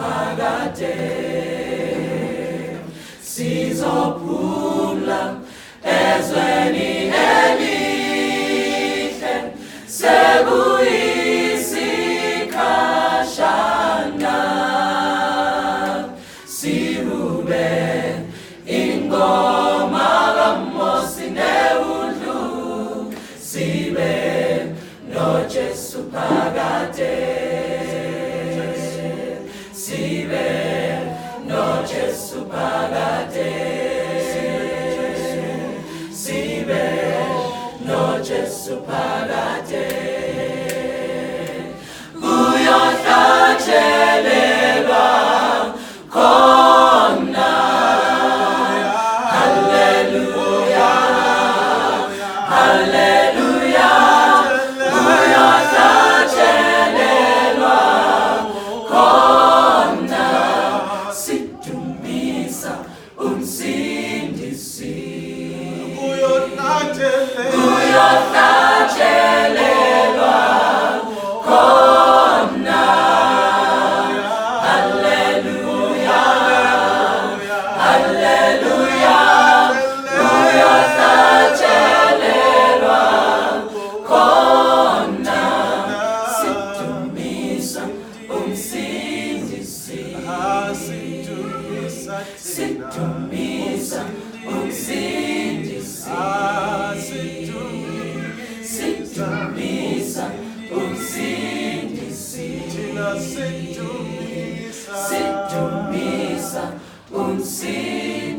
siphakade sizophumla ezweni elihle sekuyisikhashana sirube ingoma kaMosi neudlu sibe noJesu phakade sibe noJesu phakade sibe noJesu phakade kuyohlatshelelwa khona haleluya haleluya kuyohlatshelelwa khona sidumisa umsindisi kuyohlatshelelwa khona haleluya haleluya kuyohlatshelelwa khona sidumisa umsindisi sidumisa umsindisi sidumisa umsindisi sidumisa umsindisi